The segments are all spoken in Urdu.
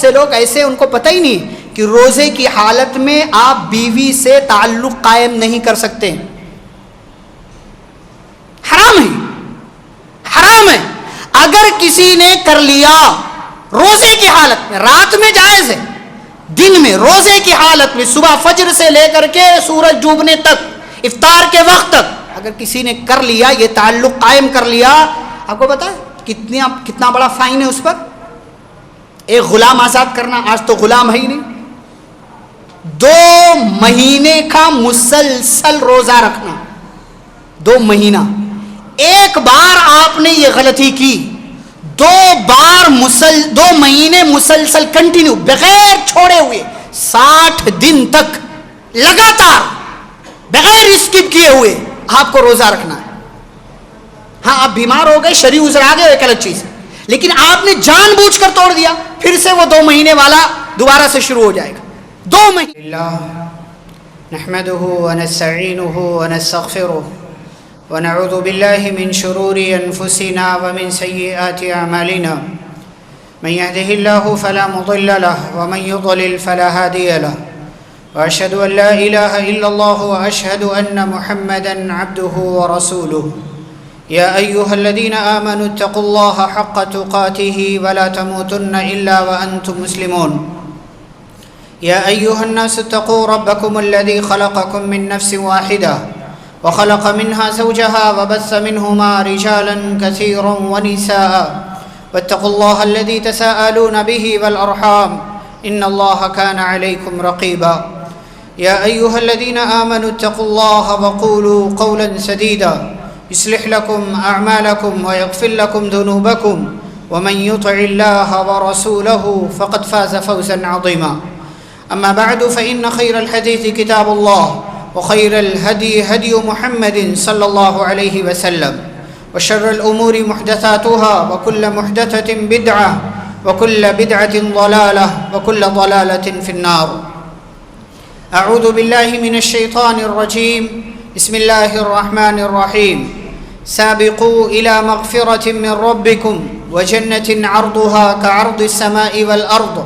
سے لوگ ایسے ان کو پتہ ہی نہیں کہ روزے کی حالت میں آپ بیوی سے تعلق قائم نہیں کر سکتے. حرام ہے، حرام ہے. اگر کسی نے کر لیا روزے کی حالت میں، رات میں جائز ہے، دن میں روزے کی حالت میں صبح فجر سے لے کر کے سورج ڈوبنے تک، افطار کے وقت تک اگر کسی نے کر لیا، یہ تعلق قائم کر لیا، آپ کو پتا ہے کتنا بڑا فائن ہے اس پر. ایک غلام آزاد کرنا، آج تو غلام ہے ہی نہیں. 2 مہینے کا مسلسل روزہ رکھنا، 2 مہینہ. ایک بار آپ نے یہ غلطی کی، 2 مہینے مسلسل کنٹینیو بغیر چھوڑے ہوئے 60 دن تک لگاتار بغیر اسکپ کیے ہوئے آپ کو روزہ رکھنا ہے. ہاں آپ بیمار ہو گئے، شرعی عذر آ گئے، ایک الگ چیز ہے، لیکن آپ نے جان بوجھ کر توڑ دیا، پھر سے وہ 2 مہینے والا دوبارہ سے شروع ہو جائے گا. 2 مہینے. اللہ نحمده ونستعینه ونستغفره ونعوذ بالله من شرور انفسنا ومن سیئات اعمالنا. من يهده الله فلا مضل له ومن يضلل فلا هادي له. واشهد ان لا اله الا الله واشهد ان محمدا عبده ورسوله. يا أيها الذين آمنوا اتقوا الله حق تقاته ولا تموتن إلا وأنتم مسلمون. يا أيها الناس اتقوا ربكم الذي خلقكم من نفس واحدة وخلق منها زوجها وبث منهما رجالا كثيرا ونساء واتقوا الله الذي تساءلون به والأرحام إن الله كان عليكم رقيبا. يا أيها الذين آمنوا اتقوا الله وقولوا قولا سديدا يصلح لكم أعمالكم ويغفر لكم ذنوبكم ومن يطع الله ورسوله فقد فاز فوزا عظيما. أما بعد فإن خير الحديث كتاب الله وخير الهدي هدي محمد صلى الله عليه وسلم وشر الأمور محدثاتها وكل محدثة بدعة وكل بدعة ضلالة وكل ضلالة في النار. أعوذ بالله من الشيطان الرجيم. بسم الله الرحمن الرحيم. سابقوا إلى مغفرة من ربكم وجنة عرضها كعرض السماء والأرض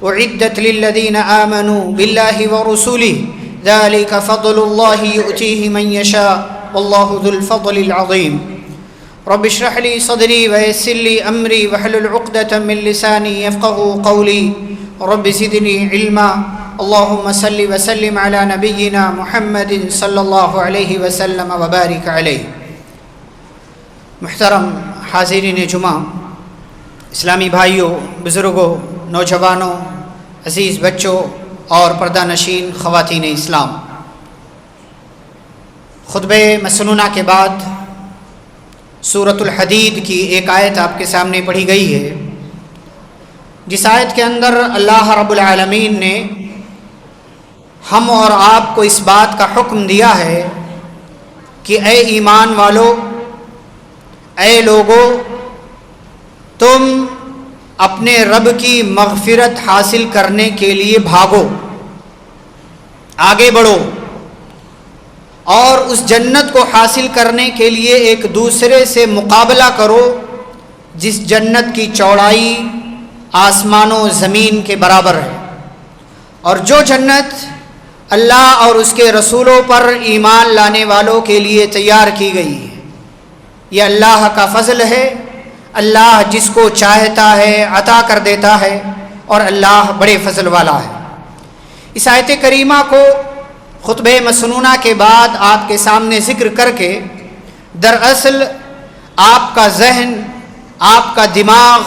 أعدت للذين آمنوا بالله ورسله ذلك فضل الله يؤتيه من يشاء والله ذو الفضل العظيم. رب اشرح لي صدري ويسر لي أمري واحلل عقدة من لساني يفقهوا قولي. رب زدني علما. اللهم صل وسلم على نبينا محمد صلی اللہ علیہ وسلم وبارک علیہ. محترم حاضرین جمعہ، اسلامی بھائیوں، بزرگوں، نوجوانوں، عزیز بچوں اور پردہ نشین خواتین اسلام، خطبہ مسنونہ کے بعد سورۃ الحدید کی ایک آیت آپ کے سامنے پڑھی گئی ہے، جس آیت کے اندر اللہ رب العالمین نے ہم اور آپ کو اس بات کا حکم دیا ہے کہ اے ایمان والو، اے لوگو، تم اپنے رب کی مغفرت حاصل کرنے کے لیے بھاگو، آگے بڑھو، اور اس جنت کو حاصل کرنے کے لیے ایک دوسرے سے مقابلہ کرو جس جنت کی چوڑائی آسمان و زمین کے برابر ہے، اور جو جنت اللہ اور اس کے رسولوں پر ایمان لانے والوں کے لیے تیار کی گئی ہے. یہ اللہ کا فضل ہے. اللہ جس کو چاہتا ہے عطا کر دیتا ہے، اور اللہ بڑے فضل والا ہے. اس آیت کریمہ کو خطبہ مسنونہ کے بعد آپ کے سامنے ذکر کر کے دراصل آپ کا ذہن، آپ کا دماغ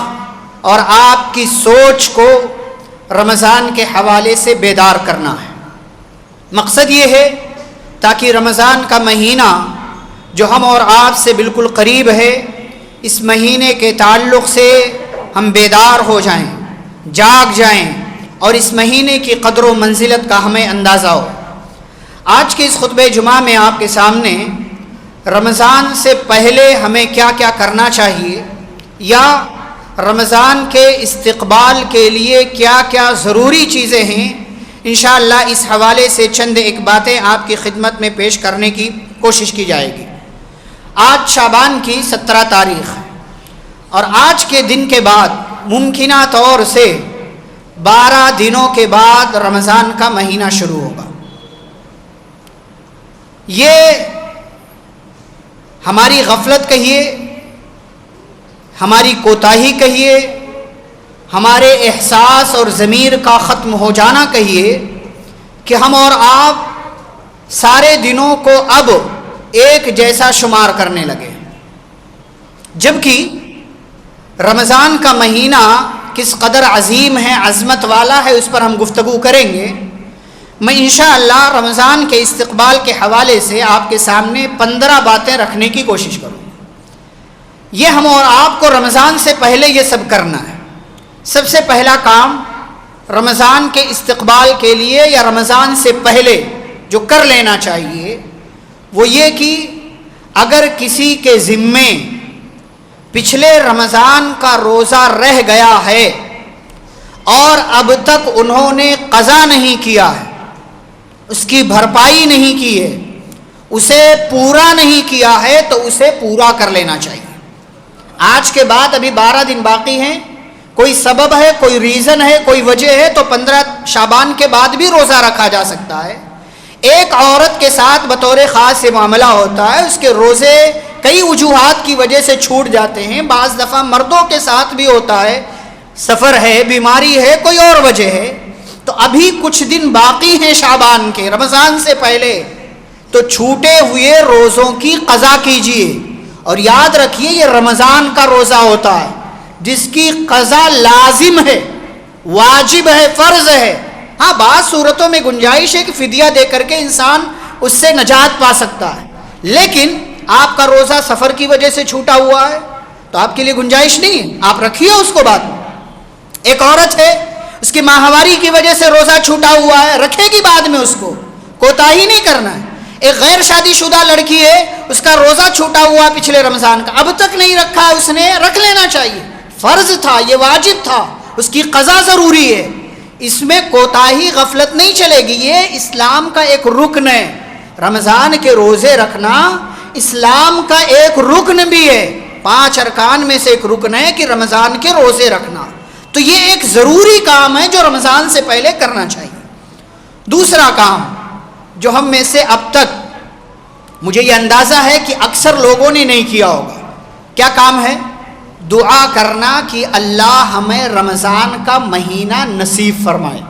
اور آپ کی سوچ کو رمضان کے حوالے سے بیدار کرنا ہے. مقصد یہ ہے تاکہ رمضان کا مہینہ جو ہم اور آپ سے بالکل قریب ہے، اس مہینے کے تعلق سے ہم بیدار ہو جائیں، جاگ جائیں، اور اس مہینے کی قدر و منزلت کا ہمیں اندازہ ہو. آج کے اس خطبہ جمعہ میں آپ کے سامنے رمضان سے پہلے ہمیں کیا کیا کرنا چاہیے، یا رمضان کے استقبال کے لیے کیا کیا ضروری چیزیں ہیں، انشاءاللہ اس حوالے سے چند ایک باتیں آپ کی خدمت میں پیش کرنے کی کوشش کی جائے گی. آج شعبان کی 17 تاریخ ہے، اور آج کے دن کے بعد ممکنہ طور سے 12 دنوں کے بعد رمضان کا مہینہ شروع ہوگا۔ یہ ہماری غفلت کہیے، ہماری کوتاہی کہیے، ہمارے احساس اور ضمیر کا ختم ہو جانا کہیے کہ ہم اور آپ سارے دنوں کو اب ایک جیسا شمار کرنے لگے، جبکہ رمضان کا مہینہ کس قدر عظیم ہے، عظمت والا ہے، اس پر ہم گفتگو کریں گے۔ میں انشاءاللہ رمضان کے استقبال کے حوالے سے آپ کے سامنے 15 باتیں رکھنے کی کوشش کروں۔ یہ ہم اور آپ کو رمضان سے پہلے یہ سب کرنا ہے۔ سب سے پہلا کام رمضان کے استقبال کے لیے یا رمضان سے پہلے جو کر لینا چاہیے وہ یہ کہ اگر کسی کے ذمے پچھلے رمضان کا روزہ رہ گیا ہے اور اب تک انہوں نے قضا نہیں کیا ہے، اس کی بھرپائی نہیں کی ہے، اسے پورا نہیں کیا ہے، تو اسے پورا کر لینا چاہیے۔ آج کے بعد ابھی 12 دن باقی ہیں، کوئی سبب ہے، کوئی ریزن ہے، کوئی وجہ ہے تو 15 شعبان کے بعد بھی روزہ رکھا جا سکتا ہے۔ ایک عورت کے ساتھ بطور خاص یہ معاملہ ہوتا ہے، اس کے روزے کئی وجوہات کی وجہ سے چھوٹ جاتے ہیں۔ بعض دفعہ مردوں کے ساتھ بھی ہوتا ہے، سفر ہے، بیماری ہے، کوئی اور وجہ ہے۔ تو ابھی کچھ دن باقی ہیں شعبان کے، رمضان سے پہلے، تو چھوٹے ہوئے روزوں کی قضا کیجیے۔ اور یاد رکھیے یہ رمضان کا روزہ ہوتا ہے جس کی قضا لازم ہے، واجب ہے، فرض ہے۔ ہاں بعض صورتوں میں گنجائش ہے کہ فدیہ دے کر کے انسان اس سے نجات پا سکتا ہے، لیکن آپ کا روزہ سفر کی وجہ سے چھوٹا ہوا ہے تو آپ کے لیے گنجائش نہیں ہے، آپ رکھیے اس کو بعد میں۔ ایک عورت ہے، اس کی ماہواری کی وجہ سے روزہ چھوٹا ہوا ہے، رکھے گی بعد میں، اس کو کوتاہی نہیں کرنا ہے۔ ایک غیر شادی شدہ لڑکی ہے، اس کا روزہ چھوٹا ہوا پچھلے رمضان کا، اب تک نہیں رکھا ہے، اس نے رکھ لینا چاہیے، فرض تھا، یہ واجب تھا، اس کی قضا ضروری ہے۔ اس میں کوتاہی غفلت نہیں چلے گی، یہ اسلام کا ایک رکن ہے۔ رمضان کے روزے رکھنا اسلام کا ایک رکن بھی ہے، 5 ارکان میں سے ایک رکن ہے کہ رمضان کے روزے رکھنا۔ تو یہ ایک ضروری کام ہے جو رمضان سے پہلے کرنا چاہیے۔ دوسرا کام جو ہم میں سے اب تک مجھے یہ اندازہ ہے کہ اکثر لوگوں نے نہیں کیا ہوگا، کیا کام ہے؟ دعا کرنا کہ اللہ ہمیں رمضان کا مہینہ نصیب فرمائے۔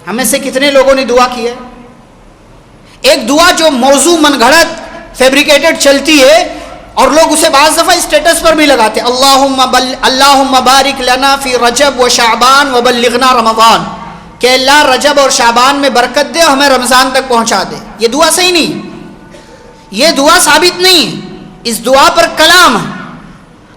ہمیں سے کتنے لوگوں نے دعا کی ہے؟ ایک دعا جو موضوع من گھڑت فیبریکیٹڈ چلتی ہے اور لوگ اسے بعض دفعہ اسٹیٹس پر بھی لگاتے ہیں، اللہم بارک لنا فی رجب و شعبان وبلغنا رمضان، کہ اللہ رجب اور شعبان میں برکت دے، ہمیں رمضان تک پہنچا دے۔ یہ دعا صحیح نہیں، یہ دعا ثابت نہیں، اس دعا پر کلام ہے۔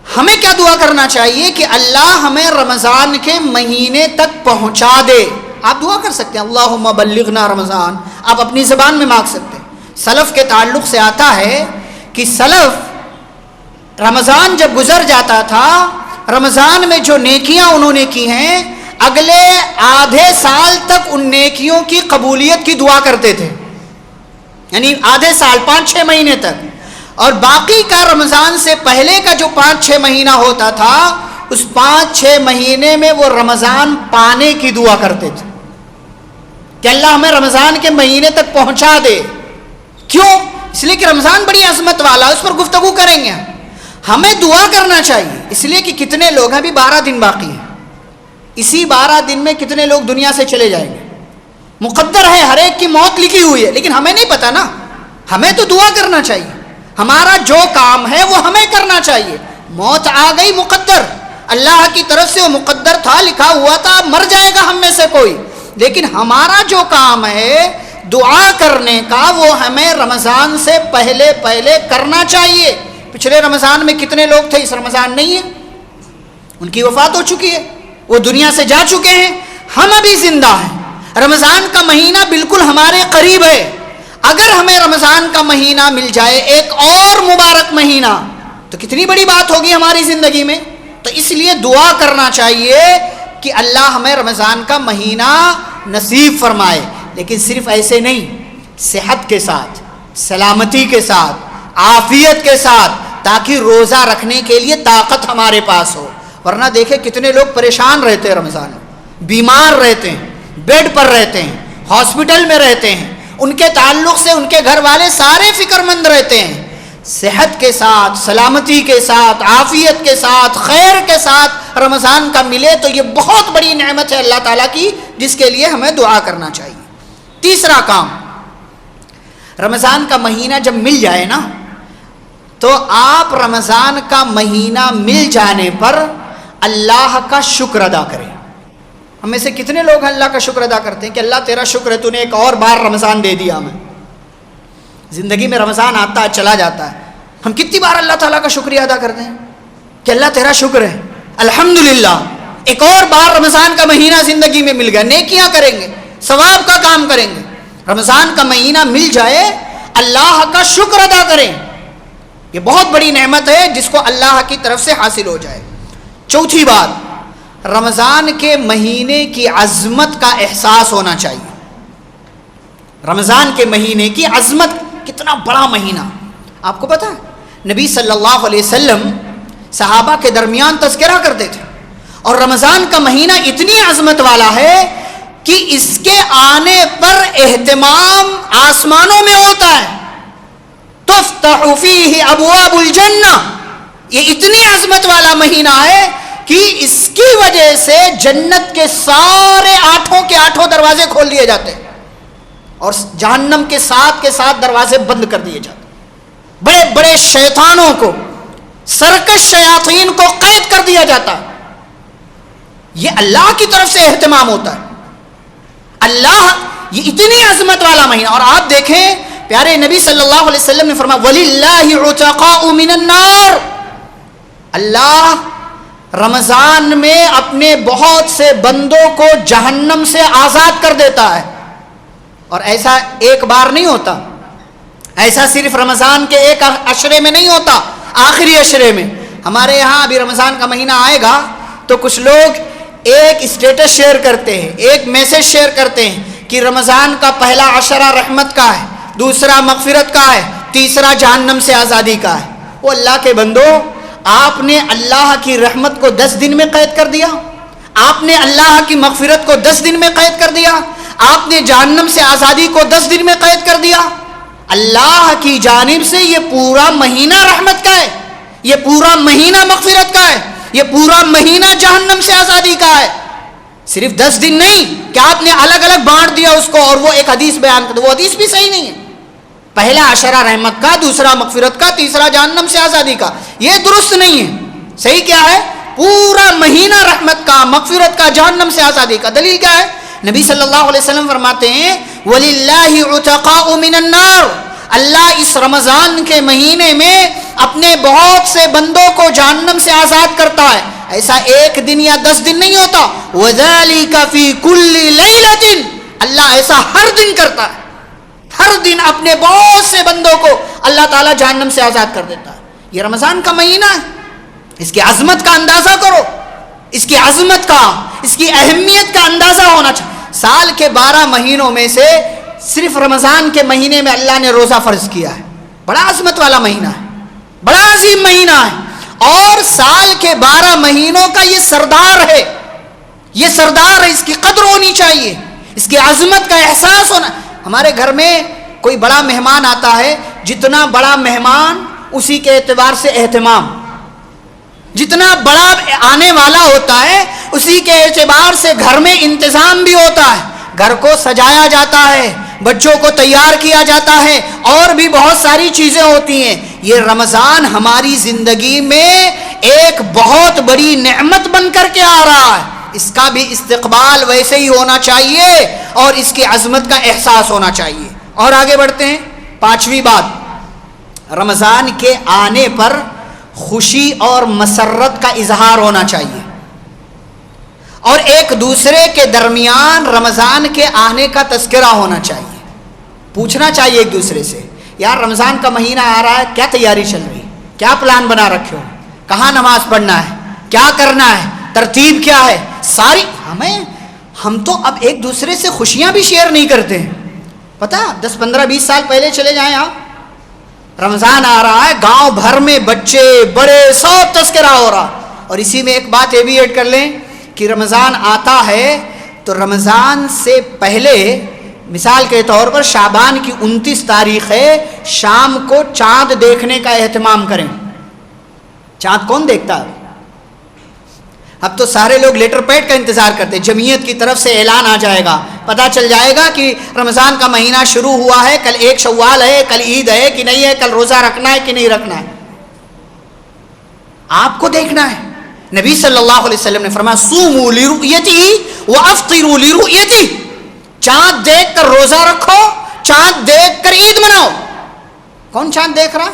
ہمیں کیا دعا کرنا چاہیے کہ اللہ ہمیں رمضان کے مہینے تک پہنچا دے۔ آپ دعا کر سکتے ہیں اللہم بلغنا رمضان، آپ اپنی زبان میں مانگ سکتے ہیں۔ سلف کے تعلق سے آتا ہے کہ سلف رمضان جب گزر جاتا تھا، رمضان میں جو نیکیاں انہوں نے کی ہیں، اگلے آدھے سال تک ان نیکیوں کی قبولیت کی دعا کرتے تھے، یعنی آدھے سال 5-6 مہینے تک، اور باقی کا رمضان سے پہلے کا جو 5-6 مہینہ ہوتا تھا، اس 5-6 مہینے میں وہ رمضان پانے کی دعا کرتے تھے کہ اللہ ہمیں رمضان کے مہینے تک پہنچا دے۔ کیوں؟ اس لیے کہ رمضان بڑی عظمت والا، اس پر گفتگو کریں گے۔ ہمیں دعا کرنا چاہیے، اس لیے کہ کتنے لوگ ہیں، ابھی 12 دن باقی ہیں، اسی 12 دن میں کتنے لوگ دنیا سے چلے جائیں گے، مقدر ہے، ہر ایک کی موت لکھی ہوئی ہے، لیکن ہمیں نہیں پتا نا۔ ہمیں تو دعا کرنا چاہیے، ہمارا جو کام ہے وہ ہمیں کرنا چاہیے۔ موت آ گئی، مقدر، اللہ کی طرف سے وہ مقدر تھا، لکھا ہوا تھا، مر جائے گا ہم میں سے کوئی، لیکن ہمارا جو کام ہے دعا کرنے کا، وہ ہمیں رمضان سے پہلے پہلے کرنا چاہیے۔ پچھلے رمضان میں کتنے لوگ تھے، اس رمضان نہیں ہے، ان کی وفات ہو چکی ہے، وہ دنیا سے جا چکے ہیں، ہم ابھی زندہ ہیں۔ رمضان کا مہینہ بالکل ہمارے قریب ہے، اگر ہمیں رمضان کا مہینہ مل جائے، ایک اور مبارک مہینہ، تو کتنی بڑی بات ہوگی ہماری زندگی میں۔ تو اس لیے دعا کرنا چاہیے کہ اللہ ہمیں رمضان کا مہینہ نصیب فرمائے، لیکن صرف ایسے نہیں، صحت کے ساتھ، سلامتی کے ساتھ، عافیت کے ساتھ، تاکہ روزہ رکھنے کے لیے طاقت ہمارے پاس ہو۔ ورنہ دیکھیں کتنے لوگ پریشان رہتے ہیں رمضان میں، بیمار رہتے ہیں، بیڈ پر رہتے ہیں، ہاسپٹل میں رہتے ہیں، ان کے تعلق سے ان کے گھر والے سارے فکر مند رہتے ہیں۔ صحت کے ساتھ، سلامتی کے ساتھ، عافیت کے ساتھ، خیر کے ساتھ رمضان کا ملے تو یہ بہت بڑی نعمت ہے اللہ تعالیٰ کی، جس کے لیے ہمیں دعا کرنا چاہیے۔ تیسرا کام، رمضان کا مہینہ جب مل جائے نا تو آپ رمضان کا مہینہ مل جانے پر اللہ کا شکر ادا کریں۔ ہم میں سے کتنے لوگ اللہ کا شکر ادا کرتے ہیں کہ اللہ تیرا شکر ہے، تو نے ایک اور بار رمضان دے دیا ہمیں۔ زندگی میں رمضان آتا ہے چلا جاتا ہے، ہم کتنی بار اللہ تعالیٰ کا شکریہ ادا کرتے ہیں کہ اللہ تیرا شکر ہے، الحمدللہ ایک اور بار رمضان کا مہینہ زندگی میں مل گیا، نیکیاں کریں گے، ثواب کا کام کریں گے۔ رمضان کا مہینہ مل جائے اللہ کا شکر ادا کریں، یہ بہت بڑی نعمت ہے جس کو اللہ کی طرف سے حاصل ہو جائے۔ چوتھی بات، رمضان کے مہینے کی عظمت کا احساس ہونا چاہیے۔ رمضان کے مہینے کی عظمت، کتنا بڑا مہینہ، آپ کو پتا ہے نبی صلی اللہ علیہ وسلم صحابہ کے درمیان تذکرہ کرتے تھے، اور رمضان کا مہینہ اتنی عظمت والا ہے کہ اس کے آنے پر اہتمام آسمانوں میں ہوتا ہے، تفتح فیہ ابواب الجنہ، یہ اتنی عظمت والا مہینہ ہے کہ اس کی وجہ سے جنت کے سارے آٹھوں دروازے کھول دیے جاتے ہیں اور جہنم کے ساتھ دروازے بند کر دیے جاتے ہیں۔ بڑے بڑے شیطانوں کو، سرکش شیاطین کو قید کر دیا جاتا ہے۔ یہ اللہ کی طرف سے اہتمام ہوتا ہے، اللہ، یہ اتنی عظمت والا مہینہ۔ اور آپ دیکھیں پیارے نبی صلی اللہ علیہ وسلم نے فرمایا وَلِلَّهِ عُتَقَاءُ مِنَ النَّارِ، اللہ رمضان میں اپنے بہت سے بندوں کو جہنم سے آزاد کر دیتا ہے۔ اور ایسا ایک بار نہیں ہوتا، ایسا صرف رمضان کے ایک عشرے میں نہیں ہوتا، آخری عشرے میں۔ ہمارے یہاں ابھی رمضان کا مہینہ آئے گا تو کچھ لوگ ایک اسٹیٹس شیئر کرتے ہیں، ایک میسج شیئر کرتے ہیں کہ رمضان کا پہلا عشرہ رحمت کا ہے، دوسرا مغفرت کا ہے، تیسرا جہنم سے آزادی کا ہے۔ وہ اللہ کے بندو، آپ نے اللہ کی رحمت کو 10 دن میں قید کر دیا، آپ نے اللہ کی مغفرت کو 10 دن میں قید کر دیا، آپ نے جہنم سے آزادی کو 10 دن میں قید کر دیا۔ اللہ کی جانب سے یہ پورا مہینہ رحمت کا ہے، یہ پورا مہینہ مغفرت کا ہے، یہ پورا مہینہ جہنم سے آزادی کا ہے۔ صرف 10 دن نہیں کہ آپ نے الگ الگ بانٹ دیا اس کو اور وہ ایک حدیث بیان کر دیا، وہ حدیث بھی صحیح نہیں ہے۔ پہلا عشرہ رحمت کا، دوسرا مغفرت کا، تیسرا جہنم سے آزادی کا، یہ درست نہیں ہے۔ صحیح کیا ہے؟ پورا مہینہ رحمت کا، مغفرت کا، جہنم سے آزادی کا۔ دلیل کیا ہے؟ نبی صلی اللہ علیہ وسلم فرماتے ہیں وَلِلَّهِ عُتَقَاءُ مِنَ النَّارِ، اللہ اس رمضان کے مہینے میں اپنے بہت سے بندوں کو جہنم سے آزاد کرتا ہے۔ ایسا ایک دن یا 10 دن نہیں ہوتا، وَذَلِكَ فِي كُلِّ لَيْلَةٍ، اللہ ایسا ہر دن کرتا ہے، ہر دن اپنے بہت سے بندوں کو اللہ تعالیٰ جہنم سے آزاد کر دیتا ہے۔ یہ رمضان کا مہینہ ہے، اس کی عظمت کا اندازہ کرو، اس کی عظمت کا، اس کی اہمیت کا اندازہ ہونا چاہیے۔ سال کے 12 مہینوں میں سے صرف رمضان کے مہینے میں اللہ نے روزہ فرض کیا ہے، بڑا عظمت والا مہینہ ہے، بڑا عظیم مہینہ ہے، اور سال کے 12 مہینوں کا یہ سردار ہے، یہ سردار ہے، اس کی قدر ہونی چاہیے، اس کی عظمت کا احساس ہونا۔ ہمارے گھر میں کوئی بڑا مہمان آتا ہے، جتنا بڑا مہمان اسی کے اعتبار سے اہتمام، جتنا بڑا آنے والا ہوتا ہے اسی کے اعتبار سے گھر میں انتظام بھی ہوتا ہے، گھر کو سجایا جاتا ہے، بچوں کو تیار کیا جاتا ہے، اور بھی بہت ساری چیزیں ہوتی ہیں۔ یہ رمضان ہماری زندگی میں ایک بہت بڑی نعمت بن کر کے آ رہا ہے، اس کا بھی استقبال ویسے ہی ہونا چاہیے اور اس کی عظمت کا احساس ہونا چاہیے۔ اور آگے بڑھتے ہیں، 5ویں بات، رمضان کے آنے پر خوشی اور مسرت کا اظہار ہونا چاہیے، اور ایک دوسرے کے درمیان رمضان کے آنے کا تذکرہ ہونا چاہیے۔ پوچھنا چاہیے ایک دوسرے سے، یار رمضان کا مہینہ آ رہا ہے، کیا تیاری چل رہی، کیا پلان بنا رکھے ہو، کہاں نماز پڑھنا ہے، کیا کرنا ہے، ترتیب کیا ہے، ساری ہم تو اب ایک دوسرے سے خوشیاں بھی شیئر نہیں کرتے ہیں۔ پتہ 10 15 20 سال پہلے چلے جائیں آپ، رمضان آ رہا ہے، گاؤں بھر میں بچے بڑے سب تذکرہ ہو رہا، اور اسی میں ایک بات یہ بھی ایڈ کر لیں کہ رمضان آتا ہے تو رمضان سے پہلے مثال کے طور پر شعبان کی 29 تاریخ ہے، شام کو چاند دیکھنے کا اہتمام کریں۔ چاند کون دیکھتا ہے؟ اب تو سارے لوگ لیٹر پیڈ کا انتظار کرتے، جمعیت کی طرف سے اعلان آ جائے گا، پتہ چل جائے گا کہ رمضان کا مہینہ شروع ہوا ہے، کل 1 شوال ہے، کل عید ہے کہ نہیں ہے، کل روزہ رکھنا ہے کہ نہیں رکھنا ہے۔ آپ کو دیکھنا ہے۔ نبی صلی اللہ علیہ وسلم نے فرمایا صوموا لرؤیتہ وافطروا لرؤیتہ، چاند دیکھ کر روزہ رکھو، چاند دیکھ کر عید مناؤ۔ کون چاند دیکھ رہا؟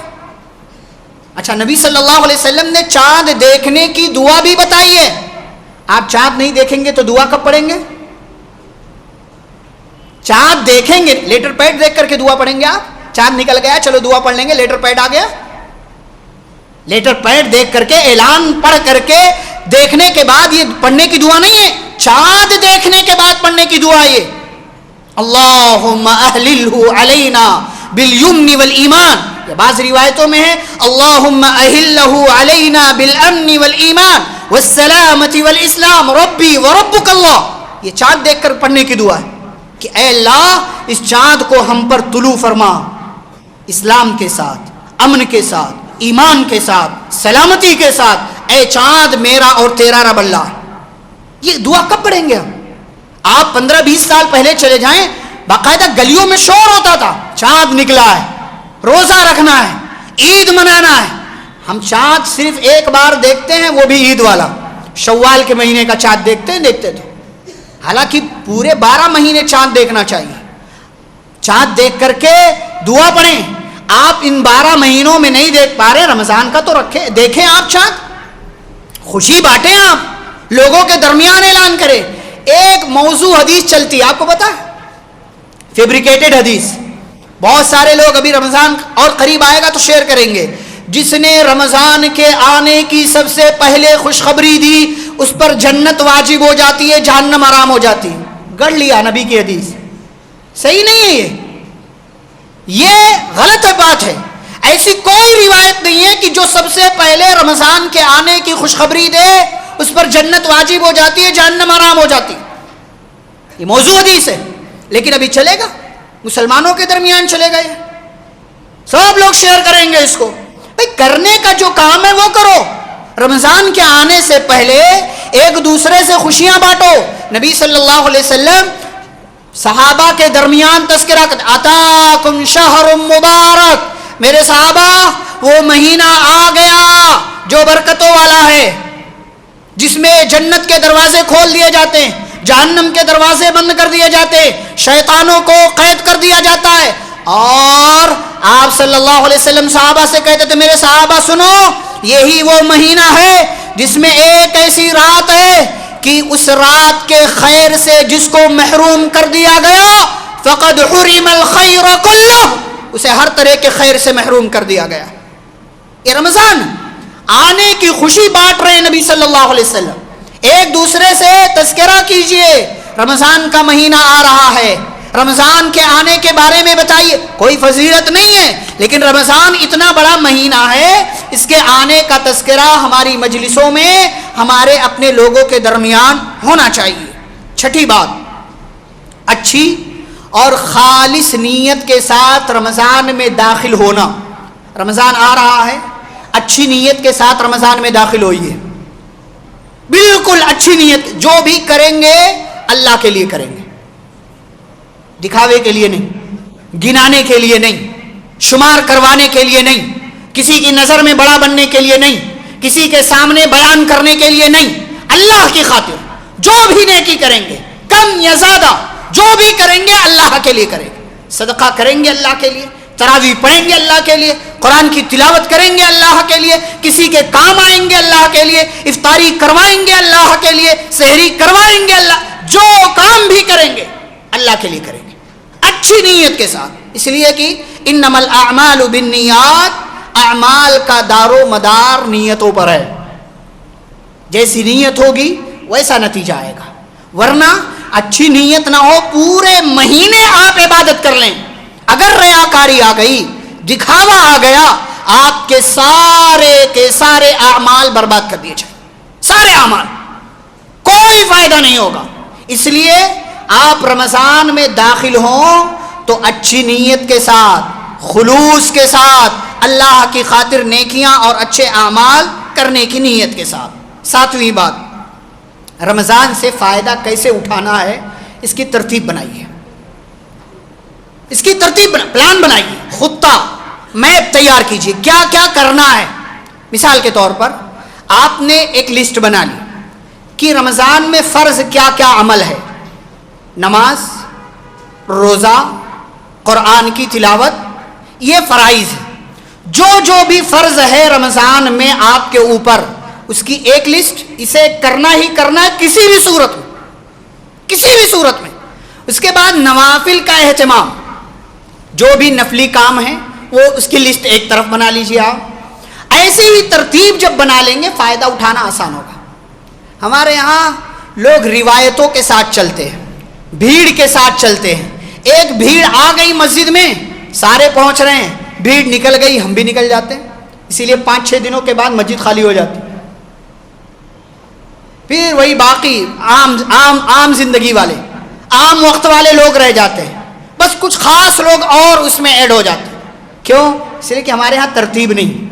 اچھا، نبی صلی اللہ علیہ وسلم نے چاند دیکھنے کی دعا بھی بتائی ہے۔ آپ چاند نہیں دیکھیں گے تو دعا کب پڑھیں گے؟ چاند دیکھیں گے، لیٹر پیڈ دیکھ کر کے دعا پڑھیں گے آپ؟ چاند نکل گیا چلو دعا پڑھ لیں گے، لیٹر پیڈ آ گیا، لیٹر پیڈ دیکھ کر کے اعلان پڑھ کر کے دیکھنے کے بعد یہ پڑھنے کی دعا نہیں ہے، چاند دیکھنے کے بعد پڑھنے کی دعا یہ اللہم اہللہ علینا بالیمن والایمان۔ یہ بعض روایتوں میں ہے اللہم اہلہ علینا بالامن والایمان والسلامت والاسلام ربی وربک اللہ۔ یہ چاند دیکھ کر پڑھنے کی دعا ہے کہ اے اللہ اس چاند کو ہم پر طلوع فرما، اسلام کے ساتھ، امن کے ساتھ، ایمان کے ساتھ، سلامتی کے ساتھ، اے چاند میرا اور تیرا رب اللہ۔ یہ دعا کب پڑھیں گے ہم؟ آپ 15-20 سال پہلے چلے جائیں، باقاعدہ گلیوں میں شور ہوتا تھا چاند نکلا ہے، روزہ رکھنا ہے، عید منانا ہے۔ ہم چاند صرف ایک بار دیکھتے ہیں، وہ بھی عید والا، شوال کے مہینے کا چاند دیکھتے تھے۔ حالانکہ پورے 12 مہینے چاند دیکھنا چاہیے۔ چاند دیکھ کر کے دعا پڑھیں۔ آپ ان 12 مہینوں میں نہیں دیکھ پا رہے، رمضان کا تو رکھیں، دیکھیں آپ چاند، خوشی بانٹیں، آپ لوگوں کے درمیان اعلان کریں۔ ایک موضوع حدیث چلتی ہے، آپ کو پتا ہے، فیبریکیٹڈ حدیث، بہت سارے لوگ ابھی رمضان اور قریب آئے گا تو شیئر کریں گے، جس نے رمضان کے آنے کی سب سے پہلے خوشخبری دی اس پر جنت واجب ہو جاتی ہے، جہنم حرام ہو جاتی ہے۔ گڑھ لیا نبی کی حدیث، صحیح نہیں ہے، یہ غلط بات ہے۔ ایسی کوئی روایت نہیں ہے کہ جو سب سے پہلے رمضان کے آنے کی خوشخبری دے اس پر جنت واجب ہو جاتی ہے، جہنم حرام ہو جاتی ہے۔ یہ موضوع حدیث ہے، لیکن ابھی چلے گا، مسلمانوں کے درمیان چلے گا، یہ سب لوگ شیئر کریں گے اس کو۔ بھئی کرنے کا جو کام ہے وہ کرو، رمضان کے آنے سے پہلے ایک دوسرے سے خوشیاں بانٹو۔ نبی صلی اللہ علیہ وسلم صحابہ کے درمیان تذکرہ کرتے، آتاکم شہر مبارک، میرے صحابہ وہ مہینہ آ گیا جو برکتوں والا ہے، جس میں جنت کے دروازے کھول دیے جاتے ہیں، جہنم کے دروازے بند کر دیے جاتے ہیں، شیطانوں کو قید کر دیا جاتا ہے۔ اور آپ صلی اللہ علیہ وسلم صحابہ سے کہتے تھے میرے صحابہ سنو، یہی وہ مہینہ ہے جس میں ایک ایسی رات ہے کہ اس رات کے خیر سے جس کو محروم کر دیا گیا فقد حرم الخیر کلہ، اسے ہر طرح کے خیر سے محروم کر دیا گیا۔ یہ رمضان آنے کی خوشی بانٹ رہے ہیں نبی صلی اللہ علیہ وسلم، ایک دوسرے سے تذکرہ کیجئے، رمضان کا مہینہ آ رہا ہے، رمضان کے آنے کے بارے میں بتائیے۔ کوئی فضیلت نہیں ہے، لیکن رمضان اتنا بڑا مہینہ ہے، اس کے آنے کا تذکرہ ہماری مجلسوں میں ہمارے اپنے لوگوں کے درمیان ہونا چاہیے۔ چھٹی بات، اچھی اور خالص نیت کے ساتھ رمضان میں داخل ہونا۔ رمضان آ رہا ہے، اچھی نیت کے ساتھ رمضان میں داخل ہوئیے، بالکل اچھی نیت، جو بھی کریں گے اللہ کے لیے کریں گے، دکھاوے کے لیے نہیں، گنانے کے لیے نہیں، شمار کروانے کے لیے نہیں، کسی کی نظر میں بڑا بننے کے لیے نہیں، کسی کے سامنے بیان کرنے کے لیے نہیں، اللہ کی خاطر جو بھی نیکی کریں گے، کم یا زیادہ جو بھی کریں گے اللہ کے لیے کریں گے۔ صدقہ کریں گے اللہ کے لیے، تراویح پڑھیں گے اللہ کے لیے، قرآن کی تلاوت کریں گے اللہ کے لیے، کسی کے کام آئیں گے اللہ کے لیے، افطاری کروائیں گے اللہ کے لیے، سحری کروائیں گے اللہ، جو کام بھی کریں گے اللہ کے لیے کریں گے اچھی نیت کے ساتھ، اس لیے کہ انما الاعمال بالنیات، اعمال کا دار و مدار نیتوں پر ہے، جیسی نیت ہوگی ویسا نتیجہ آئے گا، ورنہ اچھی نیت نہ ہو پورے مہینے آپ عبادت کر لیں، اگر ریاکاری آ گئی، دکھاوا آ گیا، آپ کے سارے اعمال برباد کر دیے جائیں۔ سارے اعمال، کوئی فائدہ نہیں ہوگا. اس لیے آپ رمضان میں داخل ہوں تو اچھی نیت کے ساتھ، خلوص کے ساتھ، اللہ کی خاطر نیکیاں اور اچھے اعمال کرنے کی نیت کے ساتھ. ساتویں بات، رمضان سے فائدہ کیسے اٹھانا ہے، اس کی ترتیب بنائیے. اس کی ترتیب پلان بنائیے، خطہ میپ تیار کیجیے، کیا کیا کرنا ہے. مثال کے طور پر آپ نے ایک لسٹ بنا لی کہ رمضان میں فرض کیا کیا عمل ہے. نماز، روزہ، قرآن کی تلاوت، یہ فرائض ہے. جو بھی فرض ہے رمضان میں آپ کے اوپر، اس کی ایک لسٹ، اسے کرنا ہی کرنا ہے کسی بھی صورت میں، کسی بھی صورت میں. اس کے بعد نوافل کا اہتمام، جو بھی نفلی کام ہیں وہ اس کی لسٹ ایک طرف بنا لیجیے آپ. ایسی ہی ترتیب جب بنا لیں گے فائدہ اٹھانا آسان ہوگا. ہمارے یہاں لوگ روایتوں کے ساتھ چلتے ہیں، بھیڑ کے ساتھ چلتے ہیں. ایک بھیڑ آ گئی مسجد میں، سارے پہنچ رہے ہیں، بھیڑ نکل گئی، ہم بھی نکل جاتے ہیں. اسی لیے 5-6 دنوں کے بعد مسجد خالی ہو جاتی. پھر وہی باقی عام زندگی والے، عام وقت والے لوگ رہ جاتے ہیں. بس کچھ خاص لوگ اور اس میں ایڈ ہو جاتے ہیں. کیوں؟ اس لیے کہ ہمارے ہاں ترتیب نہیں.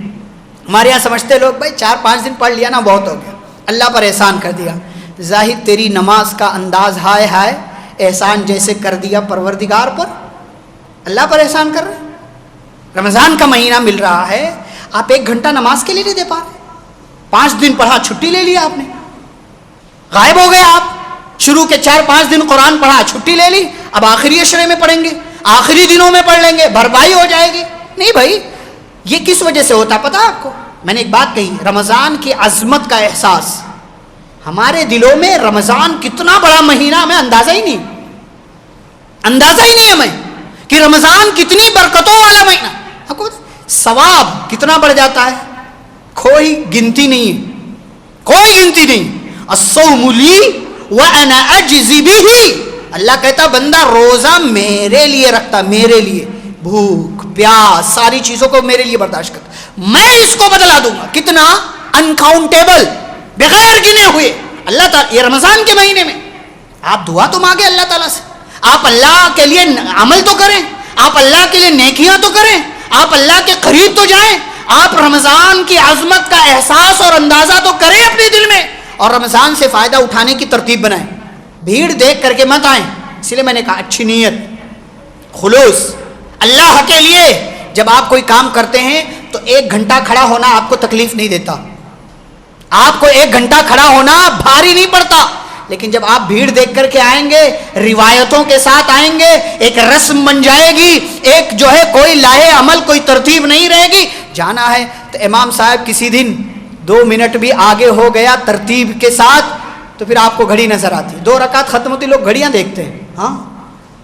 ہمارے یہاں سمجھتے لوگ بھائی 4-5 دن پڑھ لیا نا بہت ہو گیا، اللہ پر احسان کر دیا. ظاہر تیری نماز کا انداز ہائے ہائے، احسان جیسے کر دیا پروردگار پر. اللہ پر احسان کر رہے. رمضان کا مہینہ مل رہا ہے، آپ 1 گھنٹہ نماز کے لیے نہیں دے پا رہے. 5 دن پڑھا، چھٹی لے لیا آپ نے، غائب ہو گئے آپ. شروع کے 4-5 دن قرآن پڑھا، چھٹی لے لی، اب آخری عشرے میں پڑھیں گے، آخری دنوں میں پڑھ لیں گے، بھرپائی ہو جائے گی. نہیں بھائی، یہ کس وجہ سے ہوتا پتا آپ کو؟ میں نے ایک بات کہی، رمضان کی عظمت کا احساس ہمارے دلوں میں. رمضان کتنا بڑا مہینہ، ہمیں اندازہ ہی نہیں ہمیں کہ رمضان کتنی برکتوں والا مہینہ. ثواب کتنا بڑھ جاتا ہے، کوئی گنتی نہیں ہے، کوئی گنتی نہیں. الصوم لی وانا اجزی بہ. اللہ کہتا بندہ روزہ میرے لیے رکھتا، میرے لیے، بھوک پیاس ساری چیزوں کو میرے لیے برداشت کرتا، میں اس کو بدلا دوں گا. کتنا انکاؤنٹیبل، بغیر گنے ہوئے. اللہ تعالیٰ یہ رمضان کے مہینے میں آپ دعا تو مانگے اللہ تعالیٰ سے، آپ اللہ کے لیے عمل تو کریں، آپ اللہ کے لیے نیکیاں تو کریں، آپ اللہ کے قریب تو جائیں، آپ رمضان کی عظمت کا احساس اور اندازہ تو کریں اپنے دل میں، اور رمضان سے فائدہ اٹھانے کی ترتیب بنائیں. بھیڑ دیکھ کر کے مت آئیں. اس لیے میں نے کہا اچھی نیت، خلوص اللہ کے لیے. جب آپ کوئی کام کرتے ہیں تو 1 گھنٹہ کھڑا ہونا آپ کو تکلیف نہیں دیتا، آپ کو 1 گھنٹہ کھڑا ہونا بھاری نہیں پڑتا. لیکن جب آپ بھیڑ دیکھ کر کے آئیں گے، روایتوں کے ساتھ آئیں گے، ایک رسم بن جائے گی، ایک جو ہے کوئی لاہے عمل، کوئی ترتیب نہیں رہے گی. جانا ہے تو امام صاحب کسی دن 2 منٹ بھی آگے ہو گیا ترتیب کے ساتھ تو پھر آپ کو گھڑی نظر آتی ہے. 2 رکعت ختم ہوتی، لوگ گھڑیاں دیکھتے ہیں. ہاں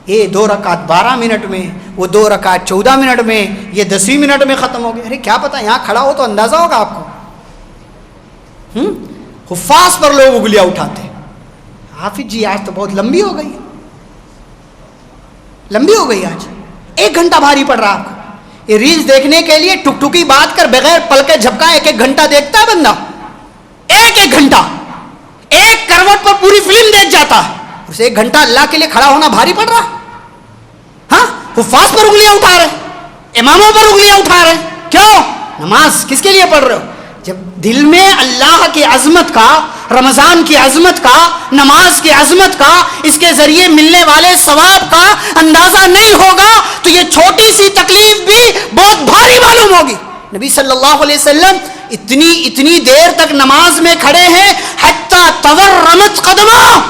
یہ 2 رکعت 12 منٹ میں، وہ 2 رکعت 14 منٹ میں، یہ 10 منٹ میں ختم ہو گیا. ارے کیا پتا، یہاں کھڑا ہو تو اندازہ ہوگا آپ کو. حفاظ پر لوگ انگلیاں اٹھاتے ہیں. حافظ جی آج تو بہت لمبی ہو گئی، آج 1 گھنٹہ بھاری پڑ رہا آپ کو. یہ ریلز دیکھنے کے لیے ٹکٹکی بات کر بغیر پلکے جھپکائے 1 گھنٹہ دیکھتا ہے بندہ. 1 گھنٹہ، 1 کروٹ پر پوری فلم دیکھ جاتا ہے. اسے 1 گھنٹہ اللہ کے لیے کھڑا ہونا بھاری پڑ رہا. ہاں حفاظ پر انگلیاں اٹھا رہے، اماموں پر انگلیاں اٹھا رہے. کیوں؟ نماز کس کے لیے پڑھ رہے ہو؟ جب دل میں اللہ کی عظمت کا، رمضان کی عظمت کا، نماز کی عظمت کا، اس کے ذریعے ملنے والے ثواب کا اندازہ نہیں ہوگا تو یہ چھوٹی سی تکلیف بھی بہت بھاری معلوم ہوگی. نبی صلی اللہ علیہ وسلم اتنی دیر تک نماز میں کھڑے ہیں حتی تورمت قدمہ،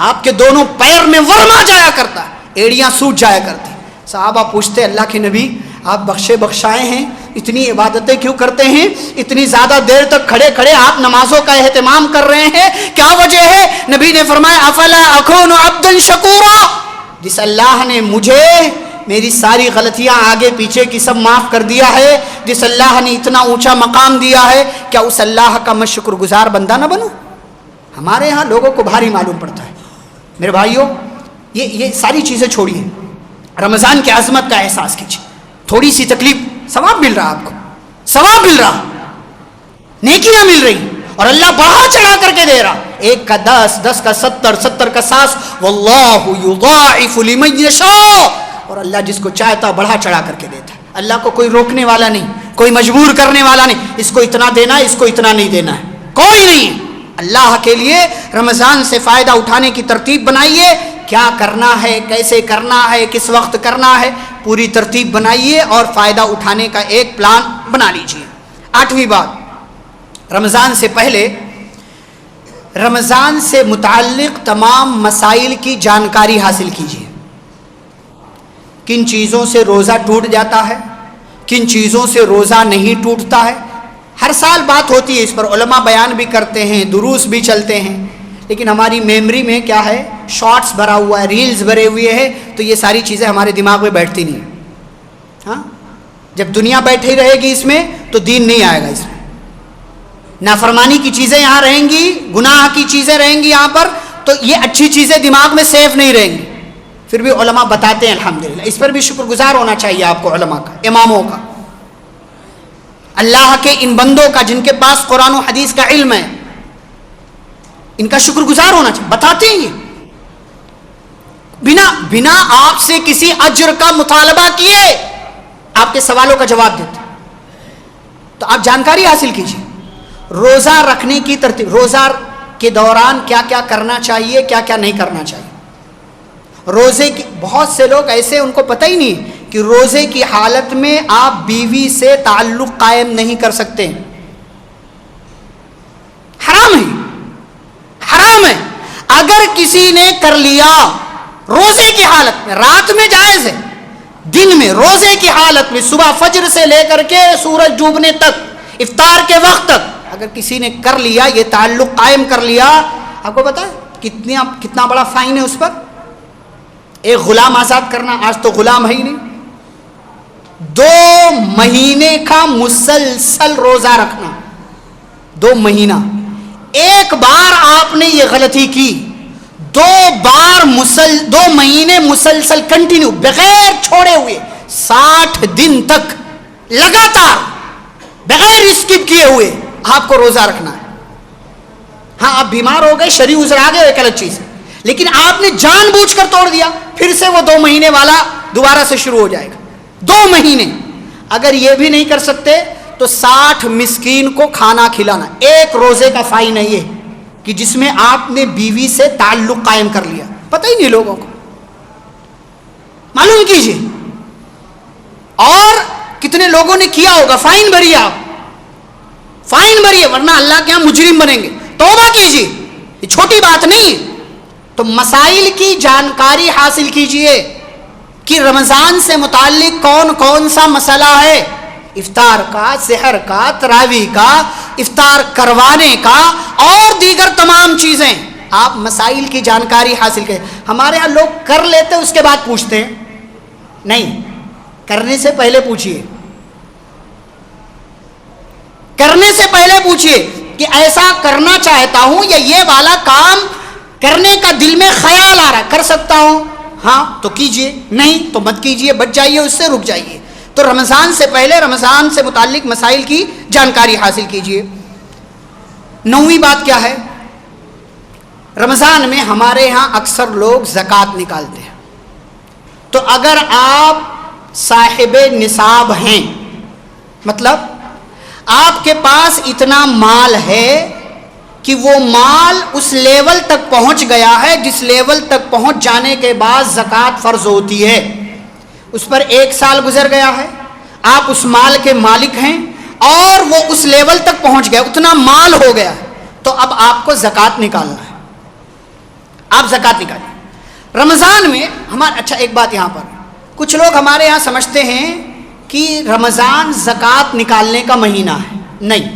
آپ کے دونوں پیر میں ورم آ جایا کرتا، ایڑیاں سوج جایا کرتی. صحابہ پوچھتے اللہ کے نبی آپ بخشے بخشائے ہیں، اتنی عبادتیں کیوں کرتے ہیں، اتنی زیادہ دیر تک کھڑے کھڑے آپ نمازوں کا اہتمام کر رہے ہیں، کیا وجہ ہے؟ نبی نے فرمایا افلا اکون عبدا شکورا. جس اللہ نے مجھے میری ساری غلطیاں آگے پیچھے کی سب معاف کر دیا ہے، جس اللہ نے اتنا اونچا مقام دیا ہے، کیا اس اللہ کا میں شکر گزار بندہ نہ بنوں؟ ہمارے ہاں لوگوں کو بھاری معلوم پڑتا ہے. میرے بھائیوں، یہ ساری چیزیں چھوڑیے، رمضان کی عظمت کا احساس کیجیے. تھوڑی سی تکلیف، ثواب مل رہا، آپ کو ثواب مل رہا، نیکیاں مل رہی. اور اللہ بڑھا چڑھا کر کے دے رہا، 1 کا 10، 10 کا 70، 70 کا 60، واللہ یضاعف لمن یشاء، اور اللہ جس کو چاہتا بڑھا چڑھا کر کے دیتا ہے۔ اللہ کو کوئی روکنے والا نہیں، کوئی مجبور کرنے والا نہیں، اس کو اتنا دینا ہے، اس کو اتنا نہیں دینا ہے، کوئی نہیں۔ اللہ کے لیے رمضان سے فائدہ اٹھانے کی ترتیب بنائیے، کیا کرنا ہے، کیسے کرنا ہے، کس وقت کرنا ہے، پوری ترتیب بنائیے اور فائدہ اٹھانے کا ایک پلان بنا لیجیے۔ 8ویں بات، رمضان سے پہلے رمضان سے متعلق تمام مسائل کی جانکاری حاصل کیجیے۔ کن چیزوں سے روزہ ٹوٹ جاتا ہے، کن چیزوں سے روزہ نہیں ٹوٹتا ہے، ہر سال بات ہوتی ہے اس پر، علماء بیان بھی کرتے ہیں، دروس بھی چلتے ہیں، لیکن ہماری میموری میں کیا ہے، شارٹس بھرا ہوا ہے، ریلز بھرے ہوئے ہیں، تو یہ ساری چیزیں ہمارے دماغ میں بیٹھتی نہیں۔ ہاں، جب دنیا بیٹھی رہے گی اس میں تو دین نہیں آئے گا اس میں، نافرمانی کی چیزیں یہاں رہیں گی، گناہ کی چیزیں رہیں گی یہاں پر، تو یہ اچھی چیزیں دماغ میں سیف نہیں رہیں گی۔ پھر بھی علماء بتاتے ہیں، الحمدللہ، اس پر بھی شکر گزار ہونا چاہیے آپ کو، علماء کا، اماموں کا، اللہ کے ان بندوں کا جن کے پاس قرآن و حدیث کا علم ہے، ان کا شکر گزار ہونا چاہیے، بتاتے ہیں یہ بنا آپ سے کسی اجر کا مطالبہ کیے آپ کے سوالوں کا جواب دیتے، تو آپ جانکاری حاصل کیجیے۔ روزہ رکھنے کی ترتیب، روزہ کے دوران کیا کیا کرنا چاہیے، کیا کیا نہیں کرنا چاہیے۔ روزے کی بہت سے لوگ ایسے، ان کو پتہ ہی نہیں کہ روزے کی حالت میں آپ بیوی سے تعلق قائم نہیں کر سکتے، حرام ہے، حرام ہے۔ اگر کسی نے کر لیا روزے کی حالت میں، رات میں جائز ہے، دن میں روزے کی حالت میں، صبح فجر سے لے کر کے سورج ڈوبنے تک، افطار کے وقت تک اگر کسی نے کر لیا، یہ تعلق قائم کر لیا، آپ کو پتا ہے کتنا بڑا فائن ہے اس پر؟ ایک غلام آزاد کرنا، آج تو غلام ہے ہی نہیں، 2 مہینے کا مسلسل روزہ رکھنا، 2 مہینہ، ایک بار آپ نے یہ غلطی کی، 2 مہینے مسلسل کنٹینیو بغیر چھوڑے ہوئے 60 دن تک لگاتار بغیر اسکپ کیے ہوئے آپ کو روزہ رکھنا ہے۔ ہاں آپ بیمار ہو گئے، شرعی عذر آ گئے، ایک الگ چیز ہے، لیکن آپ نے جان بوجھ کر توڑ دیا، پھر سے وہ 2 مہینے والا دوبارہ سے شروع ہو جائے گا۔ 2 مہینے اگر یہ بھی نہیں کر سکتے تو 60 مسکین کو کھانا کھلانا، ایک روزے کا فائن ہے یہ، کہ جس میں آپ نے بیوی سے تعلق قائم کر لیا، پتہ ہی نہیں لوگوں کو، معلوم کیجیے۔ اور کتنے لوگوں نے کیا ہوگا، فائن بھریے، آپ فائن بھریے، ورنہ اللہ کے یہاں مجرم بنیں گے، توبہ کیجیے، یہ چھوٹی بات نہیں۔ تو مسائل کی جانکاری حاصل کیجیے کہ رمضان سے متعلق کون کون سا مسئلہ ہے، افطار کا، سحر کا، تراویح کا، افطار کروانے کا، اور دیگر تمام چیزیں، آپ مسائل کی جانکاری حاصل کریں۔ ہمارے ہاں لوگ کر لیتے اس کے بعد پوچھتے ہیں، نہیں، کرنے سے پہلے پوچھیے، کرنے سے پہلے پوچھیے کہ ایسا کرنا چاہتا ہوں یا یہ والا کام کرنے کا دل میں خیال آ رہا ہے، کر سکتا ہوں، ہاں تو کیجئے، نہیں تو مت کیجئے، بچ جائیے، اس سے رک جائیے۔ تو رمضان سے پہلے رمضان سے متعلق مسائل کی جانکاری حاصل کیجئے۔ 9ویں بات کیا ہے، رمضان میں ہمارے ہاں اکثر لوگ زکوٰۃ نکالتے ہیں، تو اگر آپ صاحب نصاب ہیں، مطلب آپ کے پاس اتنا مال ہے کہ وہ مال اس لیول تک پہنچ گیا ہے جس لیول تک پہنچ جانے کے بعد زکوٰۃ فرض ہوتی ہے، اس پر 1 سال گزر گیا ہے، آپ اس مال کے مالک ہیں اور وہ اس لیول تک پہنچ گیا، اتنا مال ہو گیا ہے، تو اب آپ کو زکوٰۃ نکالنا ہے، آپ زکوٰۃ نکالیں۔ رمضان میں اچھا ایک بات یہاں پر، کچھ لوگ ہمارے یہاں سمجھتے ہیں کہ رمضان زکوٰۃ نکالنے کا مہینہ ہے، نہیں،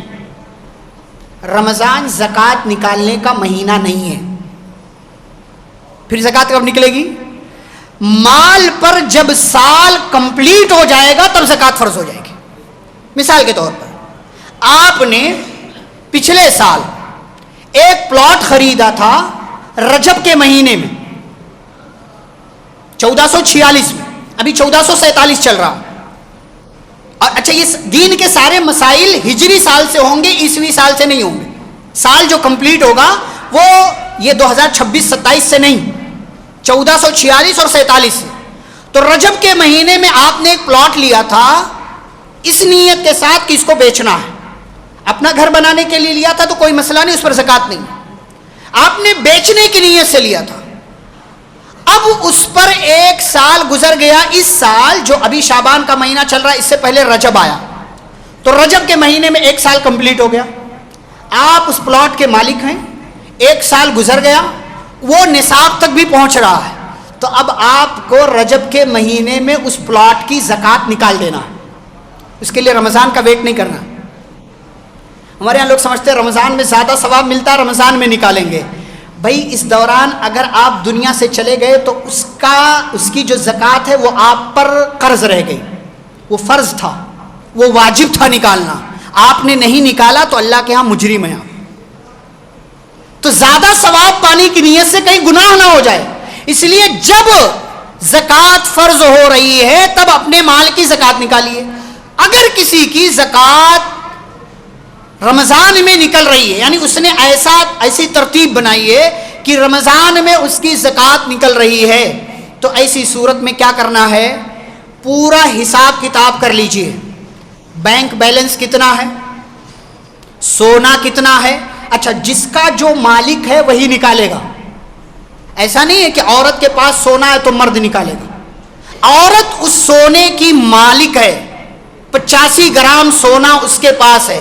رمضان زکوٰۃ نکالنے کا مہینہ نہیں ہے۔ پھر زکوٰۃ کب نکلے گی؟ مال پر جب سال کمپلیٹ ہو جائے گا تب زکوٰۃ فرض ہو جائے گی۔ مثال کے طور پر آپ نے پچھلے سال ایک پلاٹ خریدا تھا رجب کے مہینے میں 1446 میں، ابھی 1447 چل رہا، اور اچھا یہ دین کے سارے مسائل ہجری سال سے ہوں گے، عیسوی سال سے نہیں ہوں گے، سال جو کمپلیٹ ہوگا وہ یہ 2026-27 سے نہیں، 1446 اور 47 سے. تو رجب کے مہینے میں آپ نے ایک پلاٹ لیا تھا اس نیت کے ساتھ کہ اس کو بیچنا ہے. اپنا گھر بنانے کے لیے لیا تھا تو کوئی مسئلہ نہیں، اس پر زکوٰۃ نہیں. آپ نے بیچنے کی نیت سے لیا تھا. اب اس پر ایک سال گزر گیا. اس سال جو ابھی شعبان کا مہینہ چل رہا ہے، اس سے پہلے رجب آیا، تو رجب کے مہینے میں ایک سال کمپلیٹ ہو گیا. آپ اس پلاٹ کے مالک ہیں، ایک سال گزر گیا، وہ نصاب تک بھی پہنچ رہا ہے. تو اب آپ کو رجب کے مہینے میں اس پلاٹ کی زکوٰۃ نکال دینا ہے. اس کے لیے رمضان کا ویٹ نہیں کرنا. ہمارے یہاں لوگ سمجھتے ہیں رمضان میں زیادہ ثواب ملتا ہے، رمضان میں نکالیں گے. بھائی اس دوران اگر آپ دنیا سے چلے گئے تو اس کی جو زکوٰۃ ہے وہ آپ پر قرض رہ گئی. وہ فرض تھا، وہ واجب تھا نکالنا، آپ نے نہیں نکالا تو اللہ کے ہاں مجرم ہیں آپ. تو زیادہ ثواب پانے کی نیت سے کہیں گناہ نہ ہو جائے، اس لیے جب زکوٰۃ فرض ہو رہی ہے تب اپنے مال کی زکوٰۃ نکالیے. اگر کسی کی زکوٰۃ رمضان میں نکل رہی ہے، یعنی اس نے ایسی ترتیب بنائی ہے کہ رمضان میں اس کی زکوٰۃ نکل رہی ہے، تو ایسی صورت میں کیا کرنا ہے؟ پورا حساب کتاب کر لیجئے. بینک بیلنس کتنا ہے، سونا کتنا ہے. اچھا، جس کا جو مالک ہے وہی نکالے گا. ایسا نہیں ہے کہ عورت کے پاس سونا ہے تو مرد نکالے گا. عورت اس سونے کی مالک ہے، 85 گرام سونا اس کے پاس ہے،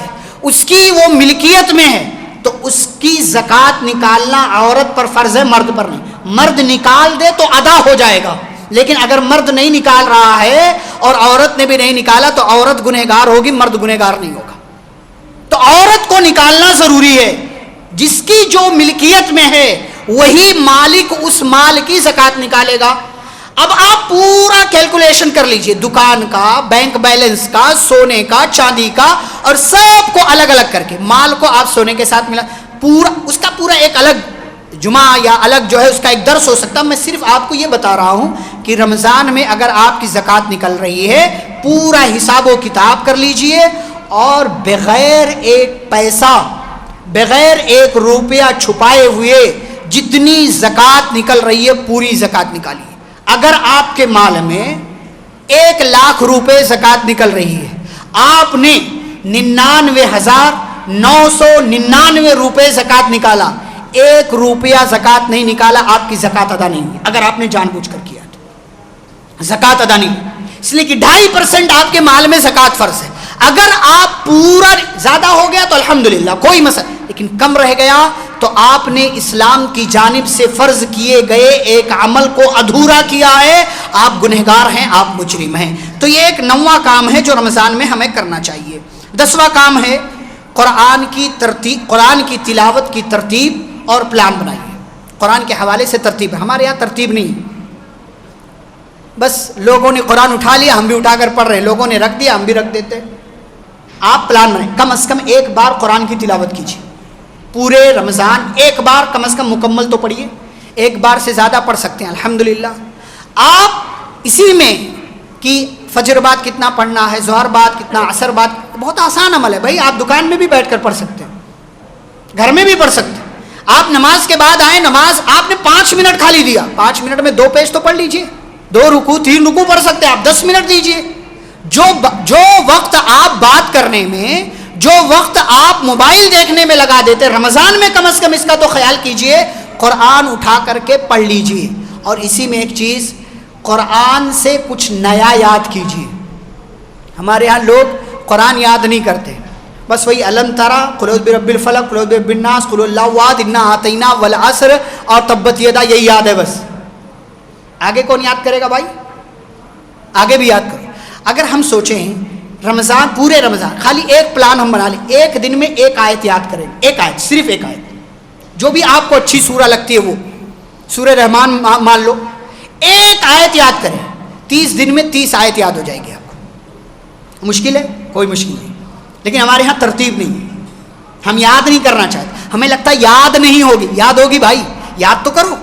اس کی وہ ملکیت میں ہے، تو اس کی زکوٰۃ نکالنا عورت پر فرض ہے، مرد پر نہیں. مرد نکال دے تو ادا ہو جائے گا، لیکن اگر مرد نہیں نکال رہا ہے اور عورت نے بھی نہیں نکالا تو عورت گنہگار ہوگی، مرد گنہگار نہیں ہوگا. تو عورت کو نکالنا ضروری ہے. جس کی جو ملکیت میں ہے وہی مالک اس مال کی زکوٰۃ نکالے گا. اب آپ پورا کیلکولیشن کر لیجئے، دکان کا، بینک بیلنس کا، سونے کا، چاندی کا، اور سب کو الگ الگ کر کے مال کو آپ سونے کے ساتھ ملا، پورا اس کا پورا ایک الگ جمعہ یا الگ جو ہے اس کا ایک درس ہو سکتا. میں صرف آپ کو یہ بتا رہا ہوں کہ رمضان میں اگر آپ کی زکوٰۃ نکل رہی ہے، پورا حساب و کتاب کر لیجئے اور بغیر ایک پیسہ، بغیر ایک روپیہ چھپائے ہوئے جتنی زکوٰۃ نکل رہی ہے پوری زکوٰۃ نکالیے. اگر آپ کے مال میں 1,00,000 روپے زکوٰۃ نکل رہی ہے، آپ نے 99,999 روپے زکوٰۃ نکالا، 1 روپیہ زکوٰۃ نہیں نکالا، آپ کی زکوٰۃ ادا نہیں ہوئی. اگر آپ نے جان بوجھ کر کیا تو زکوٰۃ ادا نہیں ہوئی، اس لیے کہ 2.5% آپ کے مال میں زکوٰۃ فرض ہے. اگر آپ پورا زیادہ ہو گیا تو الحمدللہ کوئی مسئلہ، لیکن کم رہ گیا تو آپ نے اسلام کی جانب سے فرض کیے گئے ایک عمل کو ادھورا کیا ہے، آپ گنہگار ہیں، آپ مجرم ہیں. تو یہ ایک 9واں کام ہے جو رمضان میں ہمیں کرنا چاہیے. 10واں کام ہے قرآن کی ترتیب، قرآن کی تلاوت کی ترتیب اور پلان بنائیے. قرآن کے حوالے سے ترتیب ہے. ہمارے یہاں ترتیب نہیں، بس لوگوں نے قرآن اٹھا لیا ہم بھی اٹھا کر پڑھ رہے، لوگوں نے رکھ دیا ہم بھی رکھ دیتے. آپ پلان بنائیں، کم از کم ایک بار قرآن کی تلاوت کیجیے. پورے رمضان ایک بار کم از کم مکمل تو پڑھیے. ایک بار سے زیادہ پڑھ سکتے ہیں الحمدللہ. آپ اسی میں کہ فجر بعد کتنا پڑھنا ہے، ظہر بعد کتنا، عصر بعد، بہت آسان عمل ہے بھائی. آپ دکان میں بھی بیٹھ کر پڑھ سکتے ہیں، گھر میں بھی پڑھ سکتے ہیں. آپ نماز کے بعد آئے، نماز آپ نے 5 منٹ خالی دیا، 5 منٹ میں 2 پیج تو پڑھ لیجئے، 2 رکوع 3 رکوع پڑھ سکتے ہیں آپ. 10 منٹ دیجئے. جو وقت آپ بات کرنے میں، جو وقت آپ موبائل دیکھنے میں لگا دیتے، رمضان میں کم از کم اس کا تو خیال کیجئے، قرآن اٹھا کر کے پڑھ لیجئے. اور اسی میں ایک چیز، قرآن سے کچھ نیا یاد کیجئے. ہمارے ہاں لوگ قرآن یاد نہیں کرتے، بس وہی الم ترا، قل اعوذ برب الفلق، قل اعوذ برب الناس، قل اللہ احد، انا اعطیناک والعصر اور تبت یدا، یہی یاد ہے بس. آگے کون یاد کرے گا بھائی؟ آگے بھی یاد کرو. اگر ہم سوچیں رمضان، پورے رمضان خالی ایک پلان ہم بنا لیں، ایک دن میں ایک آیت یاد کریں، ایک آیت، صرف ایک آیت، جو بھی آپ کو اچھی سورہ لگتی ہے، وہ سورہ رحمان مان لو، ایک آیت یاد کریں، 30 دن میں 30 آیت یاد ہو جائے گی آپ کو. مشکل ہے؟ کوئی مشکل نہیں، لیکن ہمارے ہاں ترتیب نہیں ہے. ہم یاد نہیں کرنا چاہتے، ہمیں لگتا ہے یاد نہیں ہوگی. یاد ہوگی بھائی، یاد تو کرو،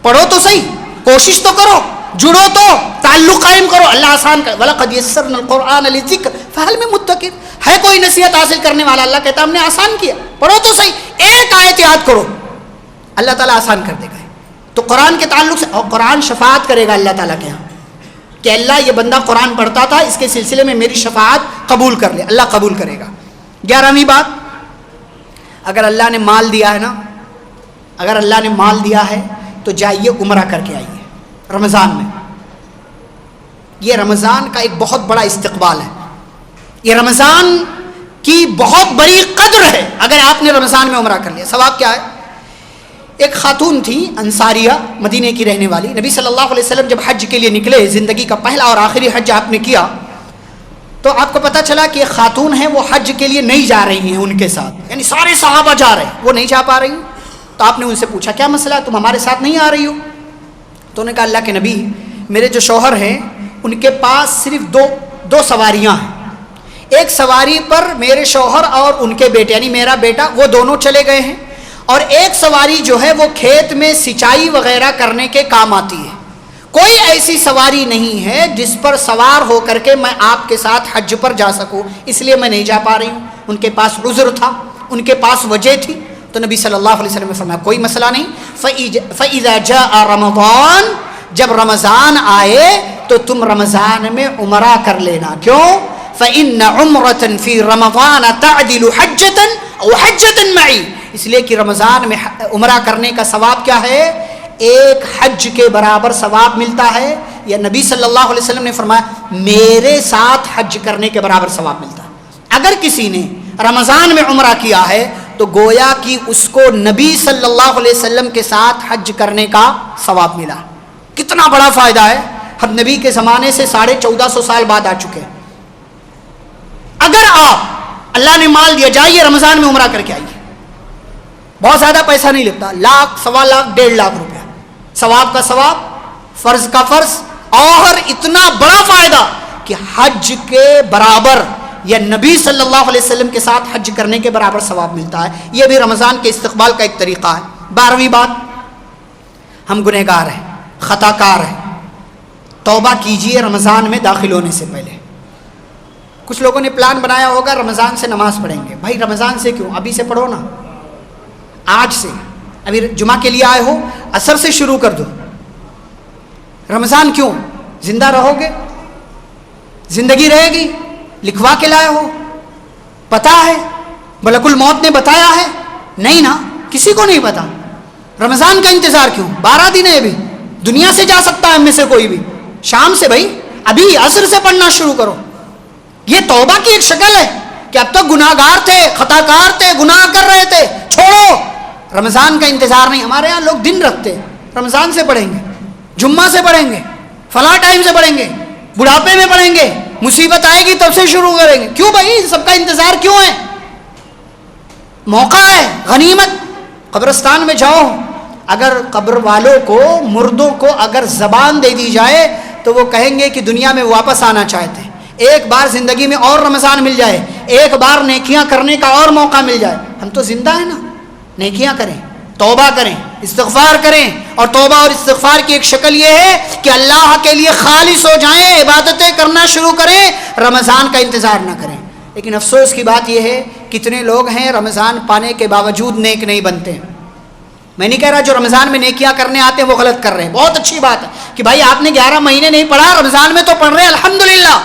پڑھو تو صحیح، کوشش تو کرو، جڑو تو، تعلق قائم کرو. اللہ آسان کر، وَلَقَدْ يَسَّرْنَا الْقُرْآنَ لِلذِّكْرِ فَهَلْ مِن مُدَّكِرٍ. ہے کوئی نصیحت حاصل کرنے والا؟ اللہ کہتا ہم نے آسان کیا. پڑھو تو صحیح، ایک آیت یاد کرو، اللہ تعالیٰ آسان کر دے گا. تو قرآن کے تعلق سے، اور قرآن شفاعت کرے گا اللہ تعالیٰ کے یہاں کہ اللہ یہ بندہ قرآن پڑھتا تھا، اس کے سلسلے میں میری شفاعت قبول کر لے، اللہ قبول کرے گا. 11ویں بات، اگر اللہ نے مال دیا ہے نا، اگر اللہ نے مال دیا ہے تو جائیے عمرہ کر کے آئیے رمضان میں. یہ رمضان کا ایک بہت بڑا استقبال ہے، یہ رمضان کی بہت بڑی قدر ہے اگر آپ نے رمضان میں عمرہ کر لیا. ثواب کیا ہے؟ ایک خاتون تھی انصاریہ، مدینے کی رہنے والی. نبی صلی اللہ علیہ وسلم جب حج کے لیے نکلے، زندگی کا پہلا اور آخری حج آپ نے کیا، تو آپ کو پتہ چلا کہ ایک خاتون ہے، وہ حج کے لیے نہیں جا رہی ہیں ان کے ساتھ، یعنی سارے صحابہ جا رہے ہیں، وہ نہیں جا پا رہی. تو آپ نے ان سے پوچھا کیا مسئلہ ہے، تم ہمارے ساتھ نہیں آ رہی ہو؟ تو انہوں نے کہا اللہ کے نبی، میرے جو شوہر ہیں ان کے پاس صرف دو سواریاں ہیں. ایک سواری پر میرے شوہر اور ان کے بیٹے یعنی میرا بیٹا وہ دونوں چلے گئے ہیں، اور ایک سواری جو ہے وہ کھیت میں سینچائی وغیرہ کرنے کے کام آتی ہے. کوئی ایسی سواری نہیں ہے جس پر سوار ہو کر کے میں آپ کے ساتھ حج پر جا سکوں، اس لیے میں نہیں جا پا رہی ہوں. ان کے پاس عذر تھا، ان کے پاس وجہ تھی. تو نبی صلی اللہ علیہ وسلم نے فرمایا کوئی مسئلہ نہیں. فَإِذَا جَاءَ رَمَضَانَ، جب رمضان آئے تو تم رمضان میں عمرہ کر لینا. کیوں؟ فَإِنَّ عُمْرَةً فِي رَمَضَانَ تَعْدِلُ حَجَّةً أَوْ حَجَّةً مَعِي. اس لیے کہ رمضان میں عمرہ کرنے کا ثواب کیا ہے؟ ایک حج کے برابر ثواب ملتا ہے. یا نبی صلی اللہ علیہ وسلم نے فرمایا میرے ساتھ حج کرنے کے برابر ثواب ملتا ہے. اگر کسی نے رمضان میں عمرہ کیا ہے تو گویا کہ اس کو نبی صلی اللہ علیہ وسلم کے ساتھ حج کرنے کا ثواب ملا. کتنا بڑا فائدہ ہے. ہم نبی کے زمانے سے 1450 سال بعد آ چکے ہیں. اگر آپ اللہ نے مال دیا، جائیے رمضان میں عمرہ کر کے آئیے. بہت زیادہ پیسہ نہیں لگتا، 1,00,000 سوا لاکھ 1.5 لاکھ روپیہ، ثواب کا ثواب، فرض کا فرض، اور اتنا بڑا فائدہ کہ حج کے برابر یا نبی صلی اللہ علیہ وسلم کے ساتھ حج کرنے کے برابر ثواب ملتا ہے. یہ بھی رمضان کے استقبال کا ایک طریقہ ہے. 12ویں بات، ہم گنہگار ہیں، خطا کار ہیں، توبہ کیجئے رمضان میں داخل ہونے سے پہلے. کچھ لوگوں نے پلان بنایا ہوگا رمضان سے نماز پڑھیں گے. بھائی رمضان سے کیوں، ابھی سے پڑھو نا، آج سے. ابھی جمعہ کے لیے آئے ہو، عصر سے شروع کر دو. رمضان کیوں؟ زندہ رہو گے، زندگی رہے گی. لکھوا کے لائے ہو، پتہ ہے ملک الموت نے بتایا ہے؟ نہیں نا، کسی کو نہیں پتا. رمضان کا انتظار کیوں؟ 12 دن ہے ابھی، دنیا سے جا سکتا ہے ہم میں سے کوئی بھی. شام سے بھائی، ابھی عصر سے پڑھنا شروع کرو. یہ توبہ کی ایک شکل ہے کہ اب تک گناہ گار تھے، خطا کار تھے، گناہ کر رہے تھے، چھوڑو. رمضان کا انتظار نہیں. ہمارے ہاں لوگ دن رکھتے، رمضان سے پڑھیں گے، جمعہ سے پڑھیں گے، فلاں ٹائم سے پڑھیں گے، بڑھاپے میں پڑھیں گے، مصیبت آئے گی تب سے شروع کریں گے. کیوں بھائی، ان سب کا انتظار کیوں ہے؟ موقع ہے، غنیمت. قبرستان میں جاؤ، اگر قبر والوں کو، مردوں کو اگر زبان دے دی جائے تو وہ کہیں گے کہ دنیا میں واپس آنا چاہتے ہیں. ایک بار زندگی میں اور رمضان مل جائے، ایک بار نیکیاں کرنے کا اور موقع مل جائے. ہم تو زندہ ہیں نا، نیکیاں کریں، توبہ کریں، استغفار کریں. اور توبہ اور استغفار کی ایک شکل یہ ہے کہ اللہ کے لیے خالص ہو جائیں، عبادتیں کرنا شروع کریں، رمضان کا انتظار نہ کریں. لیکن افسوس کی بات یہ ہے کتنے لوگ ہیں رمضان پانے کے باوجود نیک نہیں بنتے. میں نہیں کہہ رہا جو رمضان میں نیکیاں کرنے آتے ہیں وہ غلط کر رہے ہیں. بہت اچھی بات ہے کہ بھائی آپ نے 11 مہینے نہیں پڑھا، رمضان میں تو پڑھ رہے ہیں، الحمدللہ.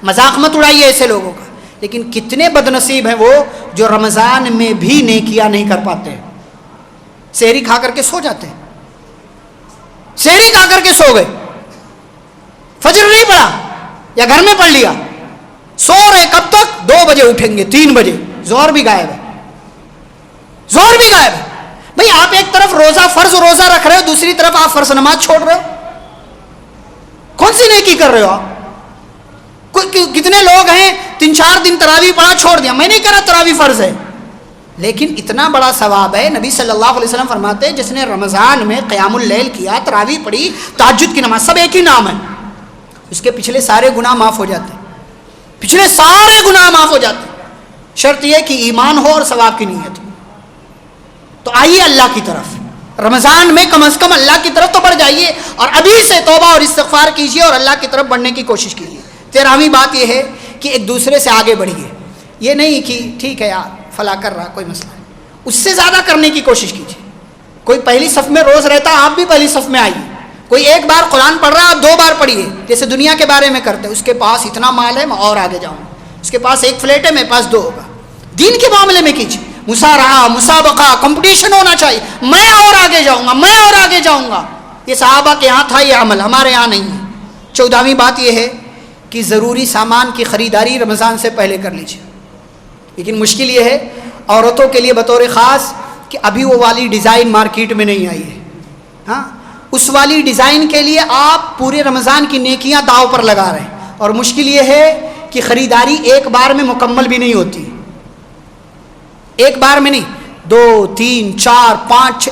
مذاق مت اڑائیے ایسے لوگوں کا. لیکن کتنے بد نصیب ہیں وہ جو رمضان میں بھی نیکیاں نہیں کر پاتے. سحری کھا کر کے سو جاتے ہیں، سحری کھا کر کے سو گئے، فجر نہیں پڑھا یا گھر میں پڑھ لیا، سو رہے کب تک؟ 2 بجے اٹھیں گے، 3 بجے، زہر بھی غائب ہے، زہر بھی غائب ہے. بھئی آپ ایک طرف فرض روزہ رکھ رہے ہو، دوسری طرف آپ فرض نماز چھوڑ رہے ہو. کون سی نیکی کر رہے ہو آپ؟ کتنے لوگ ہیں 3-4 دن تراویح پڑھا چھوڑ دیا. میں نہیں کہہ رہا تراویح فرض ہے، لیکن اتنا بڑا ثواب ہے. نبی صلی اللہ علیہ وسلم فرماتے ہیں جس نے رمضان میں قیام اللیل کیا، تراویح پڑھی، تہجد کی نماز، سب ایک ہی نام ہے، اس کے پچھلے سارے گناہ معاف ہو جاتے ہیں. پچھلے سارے گناہ معاف ہو جاتے ہیں. شرط یہ کہ ایمان ہو اور ثواب کی نیت ہو. تو آئیے اللہ کی طرف، رمضان میں کم از کم اللہ کی طرف تو بڑھ جائیے، اور ابھی سے توبہ اور استغفار کیجیے اور اللہ کی طرف بڑھنے کی کوشش کیجیے. 13ویں بات یہ ہے کہ ایک دوسرے سے آگے بڑھیے. یہ نہیں کہ ٹھیک ہے یار فلاں کر رہا، کوئی مسئلہ نہیں، اس سے زیادہ کرنے کی کوشش کیجیے. کوئی پہلی صف میں روز رہتا، آپ بھی پہلی صف میں آئیے. کوئی ایک بار قرآن پڑھ رہا ہے، آپ 2 بار پڑھیے، جیسے دنیا کے بارے میں کرتے. اس کے پاس اتنا مال ہے، میں اور آگے جاؤں گا. اس کے پاس 1 فلیٹ ہے، میرے پاس 2 ہوگا. دین کے معاملے میں کیجیے. مسارعہ، مسابقہ، کمپٹیشن ہونا چاہیے. میں اور آگے جاؤں گا، میں اور آگے جاؤں گا. یہ صحابہ کے یہاں تھا یہ عمل، ہمارے یہاں نہیں ہے. 14ویں بات یہ ہے کہ ضروری سامان کی خریداری رمضان سے پہلے کر لیجیے. لیکن مشکل یہ ہے عورتوں کے لیے بطور خاص کہ ابھی وہ والی ڈیزائن مارکیٹ میں نہیں آئی ہے. ہاں، اس والی ڈیزائن کے لیے آپ پورے رمضان کی نیکیاں داؤ پر لگا رہے ہیں. اور مشکل یہ ہے کہ خریداری ایک بار میں مکمل بھی نہیں ہوتی. ایک بار میں نہیں، 2 3 4 5 6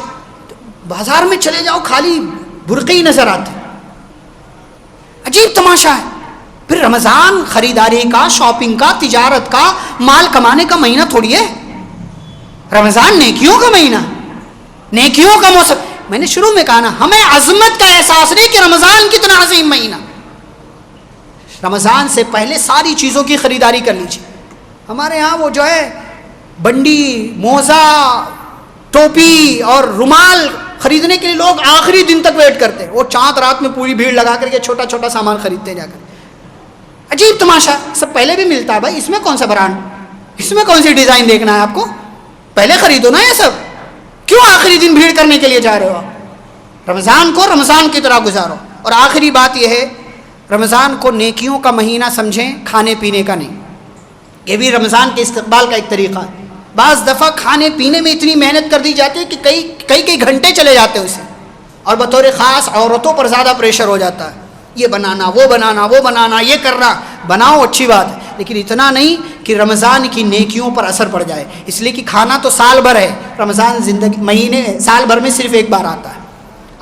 بازار میں چلے جاؤ خالی برقعے ہی نظر آتے. عجیب تماشا ہے. پھر رمضان خریداری کا، شاپنگ کا، تجارت کا، مال کمانے کا مہینہ تھوڑی ہے. رمضان نیکیوں کا مہینہ، نیکیوں کا موسم. میں نے شروع میں کہا نا، ہمیں عظمت کا احساس نہیں کہ رمضان کتنا عظیم مہینہ. رمضان سے پہلے ساری چیزوں کی خریداری کر لیجیے. ہمارے ہاں وہ جو ہے بنڈی، موزہ، ٹوپی اور رومال خریدنے کے لیے لوگ آخری دن تک ویٹ کرتے ہیں. وہ چاند رات میں پوری بھیڑ لگا کر کے چھوٹا چھوٹا سامان خریدتے جا کر. عجیب تماشا. سب پہلے بھی ملتا ہے بھائی، اس میں کون سا برانڈ، اس میں کون سی ڈیزائن دیکھنا ہے آپ کو؟ پہلے خریدو نا یہ سب. کیوں آخری دن بھیڑ کرنے کے لیے جا رہے ہو؟ رمضان کو رمضان کی طرح گزارو. اور آخری بات یہ ہے، رمضان کو نیکیوں کا مہینہ سمجھیں، کھانے پینے کا نہیں. یہ بھی رمضان کے استقبال کا ایک طریقہ ہے. بعض دفعہ کھانے پینے میں اتنی محنت کر دی جاتی ہے کہ کئی گھنٹے چلے جاتے ہیں اسے. اور بطور خاص عورتوں پر زیادہ پریشر ہو جاتا ہے، یہ بنانا، وہ بنانا، وہ بنانا، یہ کرنا. بناؤ، اچھی بات ہے، لیکن اتنا نہیں کہ رمضان کی نیکیوں پر اثر پڑ جائے. اس لیے کہ کھانا تو سال بھر ہے، رمضان زندگی مہینے سال بھر میں صرف ایک بار آتا ہے.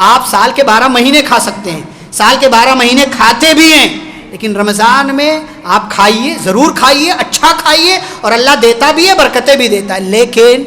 آپ سال کے 12 مہینے کھا سکتے ہیں، سال کے 12 مہینے کھاتے بھی ہیں، لیکن رمضان میں آپ کھائیے، ضرور کھائیے، اچھا کھائیے، اور اللہ دیتا بھی ہے، برکتیں بھی دیتا ہے. لیکن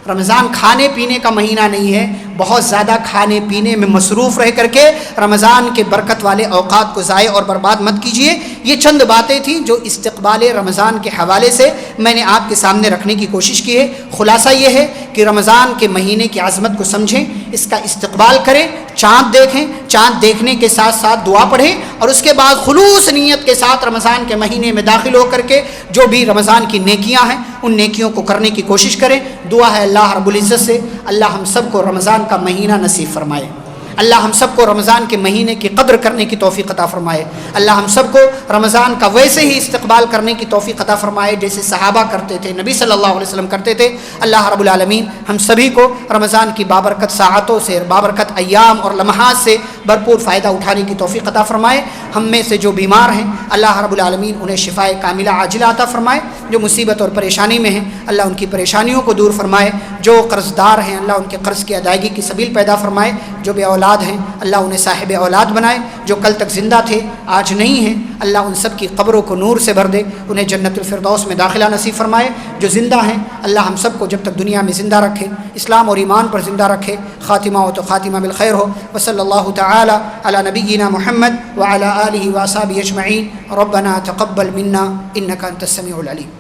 رمضان کھانے پینے کا مہینہ نہیں ہے. بہت زیادہ کھانے پینے میں مصروف رہ کر کے رمضان کے برکت والے اوقات کو ضائع اور برباد مت کیجیے. یہ چند باتیں تھیں جو استقبال رمضان کے حوالے سے میں نے آپ کے سامنے رکھنے کی کوشش کی ہے. خلاصہ یہ ہے کہ رمضان کے مہینے کی عظمت کو سمجھیں، اس کا استقبال کریں، چاند دیکھیں، چاند دیکھنے کے ساتھ ساتھ دعا پڑھیں، اور اس کے بعد خلوص نیت کے ساتھ رمضان کے مہینے میں داخل ہو کر کے جو بھی رمضان کی نیکیاں ہیں ان نیکیوں کو کرنے کی کوشش کریں. دعا ہے اللہ رب العزت سے اللہ ہم سب کو رمضان کا مہینہ نصیب فرمائے. اللہ ہم سب کو رمضان کے مہینے کی قدر کرنے کی توفیق عطا فرمائے. اللہ ہم سب کو رمضان کا ویسے ہی استقبال کرنے کی توفیق عطا فرمائے جیسے صحابہ کرتے تھے، نبی صلی اللہ علیہ وسلم کرتے تھے. اللہ رب العالمین ہم سبھی کو رمضان کی بابرکت ساعتوں سے، بابرکت ایام اور لمحات سے بھرپور فائدہ اٹھانے کی توفیق عطا فرمائے. ہم میں سے جو بیمار ہیں اللہ رب العالمین انہیں شفائے کاملہ عاجلہ عطا فرمائے. جو مصیبت اور پریشانی میں ہیں اللہ ان کی پریشانیوں کو دور فرمائے. جو قرض دار ہیں اللہ ان کے قرض کی ادائیگی کی سبیل پیدا فرمائے. جو بے اولاد ہیں اللہ انہیں صاحب اولاد بنائے. جو کل تک زندہ تھے آج نہیں ہیں اللہ ان سب کی قبروں کو نور سے بھر دے، انہیں جنت الفردوس میں داخلہ نصیب فرمائے. جو زندہ ہیں اللہ ہم سب کو جب تک دنیا میں زندہ رکھے، اسلام اور ایمان پر زندہ رکھے. خاتمہ ہو تو خاتمہ بالخیر ہو. وصلی اللہ تعالی علی نبینا محمد وعلی آلہ واصحابہ اجمعین. ربنا تقبل منا انک انت السمیع العلیم.